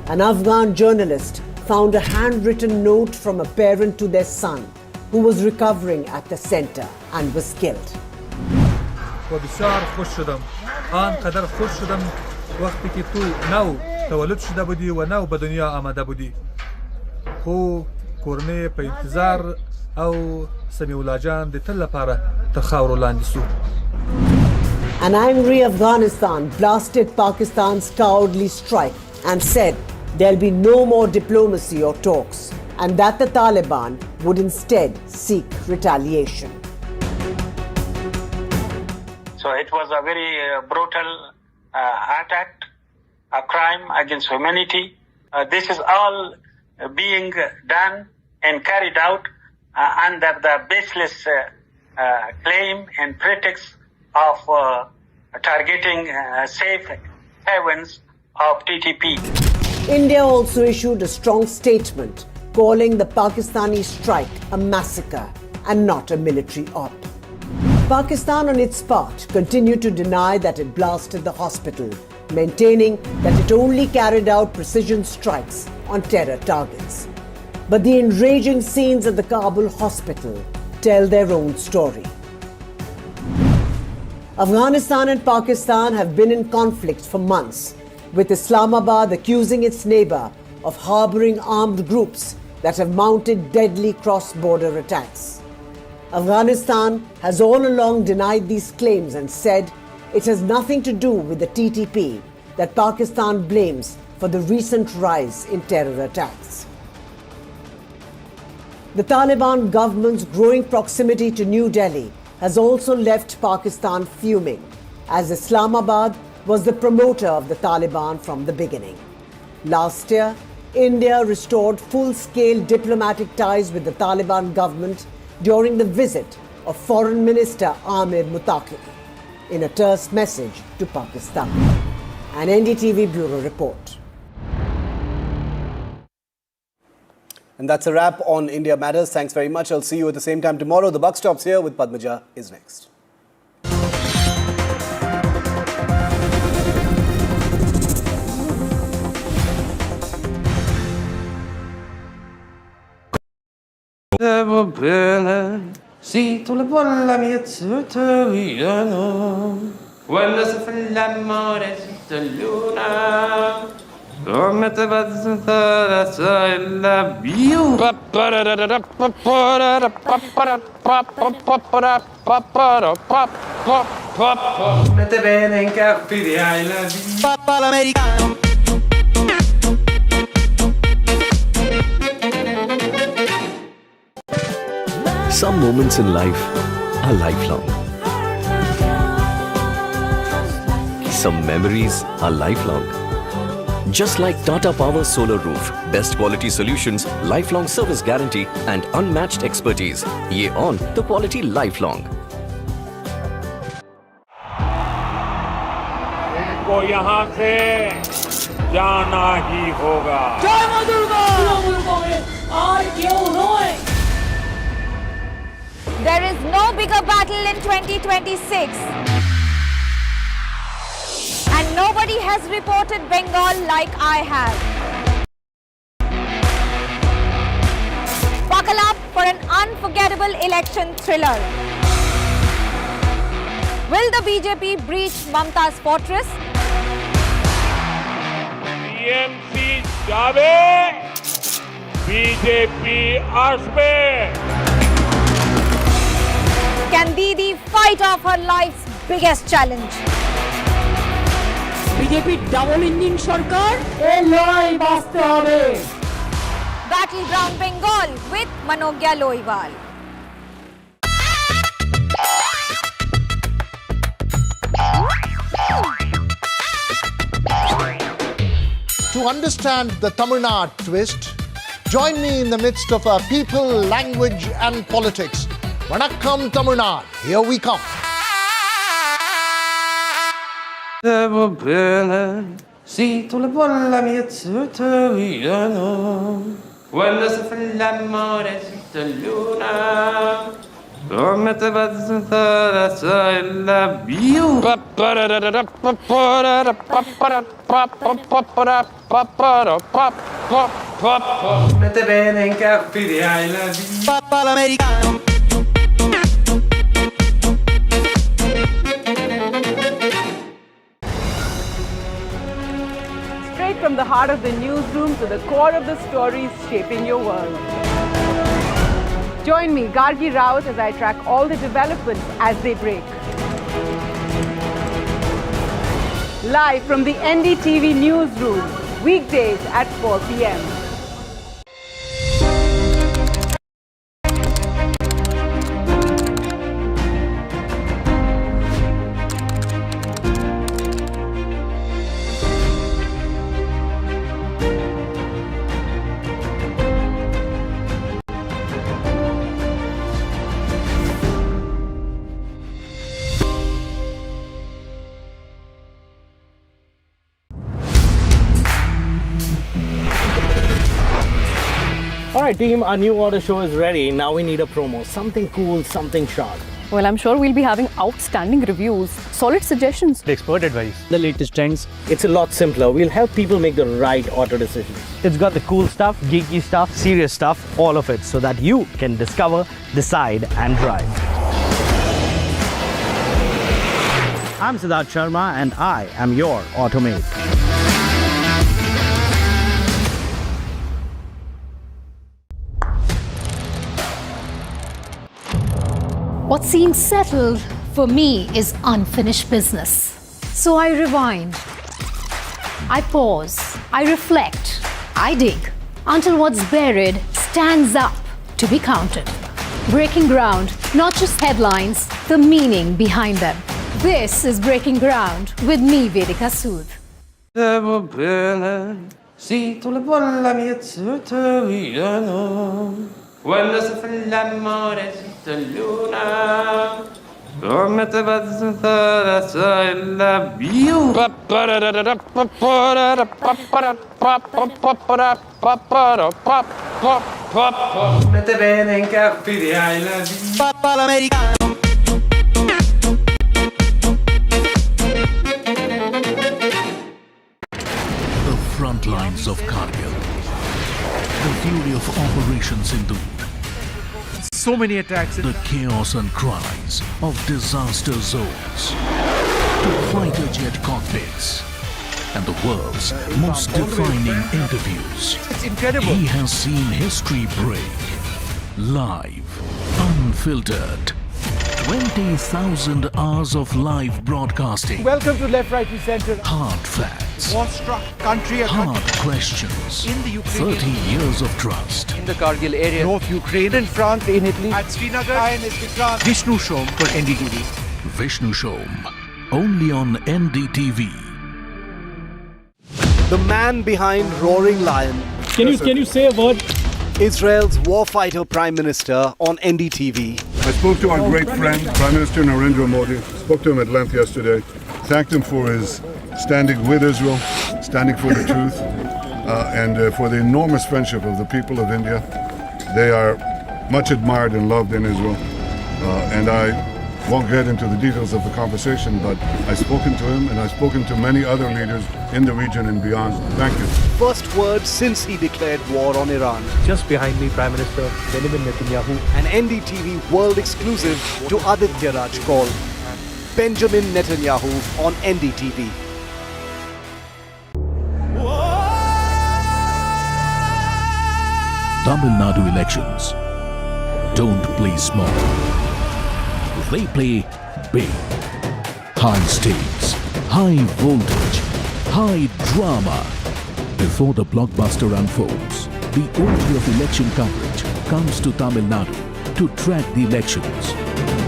Speaker 12: An Afghan journalist found a handwritten note from a parent to their son who was recovering at the center and was killed.
Speaker 13: وبسیار خوش شدم آن قدر خوش شدم وقتی که تو نو تولد شده بودی و نو به دنیا آمده بودی خو کورنۍ په انتظار او سمیع الله جان د تل لپاره تر خاورو لاندې سو.
Speaker 12: An angry Afghanistan blasted Pakistan's cowardly strike and said there'll be no more diplomacy or talks, and that the Taliban would instead seek retaliation.
Speaker 14: So it was a very brutal attack, a crime against humanity. This is all being done and carried out under the baseless claim and pretext of targeting safe havens of TTP.
Speaker 12: India also issued a strong statement calling the Pakistani strike a massacre and not a military op. Pakistan, on its part, continued to deny that it blasted the hospital, maintaining that it only carried out precision strikes on terror targets. But the enraging scenes at the Kabul hospital tell their own story. Afghanistan and Pakistan have been in conflict for months, with Islamabad accusing its neighbor of harboring armed groups that have mounted deadly cross-border attacks. Afghanistan has all along denied these claims and said it has nothing to do with the TTP that Pakistan blames for the recent rise in terror attacks. The Taliban government's growing proximity to New Delhi has also left Pakistan fuming, as Islamabad was the promoter of the Taliban from the beginning. Last year, India restored full-scale diplomatic ties with the Taliban government during the visit of Foreign Minister Amir Muttaqi in a terse message to Pakistan. An NDTV Bureau report.
Speaker 1: And that's a wrap on India Matters. Thanks very much. I'll see you at the same time tomorrow. The buck stops here with Padmaja is next.
Speaker 15: سيت الظل يتسوتويانا والنسف اللمارة تلونا Mette bene in caffè di I love you. Papà l'americano.
Speaker 16: Some moments in life are lifelong. Some memories are lifelong. Just like Tata Power Solar Roof, best quality solutions, lifelong service guarantee and unmatched expertise. Ye on the quality lifelong.
Speaker 17: को यहाँ से जाना ही होगा।
Speaker 18: जय मां Durga!
Speaker 9: There is no bigger battle in 2026. And nobody has reported Bengal like I have. Buckle up for an unforgettable election thriller. Will the BJP breach Mamta's fortress?
Speaker 17: TMC जावे, BJP आसपे.
Speaker 9: Can Didi fight off her life's biggest challenge?
Speaker 18: BJP double engine সরকার এই লড়াই বাঁচতে হবে।
Speaker 9: Battleground Bengal with Manogya Loiwal.
Speaker 19: To understand the Tamil Nadu twist, join me in the midst of our people, language and politics. Vanakkam Tamil Nadu, here we come.
Speaker 15: Sì, tu le bolla mia tutoriano. Quando si fa l'amore sotto luna. Come te va a la view. Mette bene in caffè di I love you. Papà l'americano.
Speaker 20: Straight from the heart of the newsroom to the core of the stories shaping your world. Join me, Gargi Raut, as I track all the developments as they break. Live from the NDTV newsroom, weekdays at 4 p.m.
Speaker 21: Alright team, our new order show is ready. Now we need a promo. Something cool, something sharp.
Speaker 22: Well, I'm sure we'll be having outstanding reviews, solid suggestions,
Speaker 21: Expert advice. The latest trends. It's a lot simpler. We'll help people make the right auto decisions. It's got the cool stuff, geeky stuff, serious stuff, all of it, so that you can discover, decide and drive. I'm Siddharth Sharma and I am your Automate.
Speaker 23: What seems settled for me is unfinished business. So I rewind, I pause, I reflect, I dig until what's buried stands up to be counted. Breaking ground, not just headlines, the meaning behind them. This is Breaking Ground with me, Vedika Sood.
Speaker 15: Sì, tu le bolla mia tutoriano. Quando si fa l'amore sotto luna. Come te va a la view. Mette bene in caffè di I love you. Papà l'americano.
Speaker 24: The front lines of Kargil. The fury of Operation Sindoor.
Speaker 25: So many attacks.
Speaker 24: The chaos and cries of disaster zones. To fighter jet cockpits. and the world's most defining interviews.
Speaker 25: It's incredible.
Speaker 24: He has seen history break. Live, unfiltered. 20,000 hours of live broadcasting.
Speaker 25: Welcome to Left, Right and Center.
Speaker 24: Hard facts.
Speaker 25: War-struck country.
Speaker 24: Hard questions.
Speaker 25: In the Ukraine.
Speaker 24: 30 years of trust.
Speaker 25: In the Kargil area. North Ukraine. In France. In Italy. At Srinagar. Vishnu Shom for NDTV.
Speaker 24: Vishnu Shom. Only on NDTV.
Speaker 1: The man behind Roaring Lion.
Speaker 2: Can you say a word?
Speaker 1: Israel's warfighter prime minister on NDTV.
Speaker 3: I spoke to our great friend, Prime Minister Narendra Modi. Spoke to him at length yesterday. Thanked him for his standing with Israel, standing for the truth, and for the enormous friendship of the people of India. They are much admired and loved in Israel. And I won't get into the details of the conversation, but I've spoken to him and I've spoken to many other leaders in the region and beyond. Thank you.
Speaker 1: First word since he declared war on Iran.
Speaker 21: Just behind me, Prime Minister Benjamin Netanyahu.
Speaker 1: An NDTV world exclusive to Aditya Raj called Benjamin Netanyahu on NDTV.
Speaker 24: Tamil Nadu elections don't play small. They play big. High stakes, high voltage, high drama. Before the blockbuster unfolds, the OT of election coverage comes to Tamil Nadu to track the elections.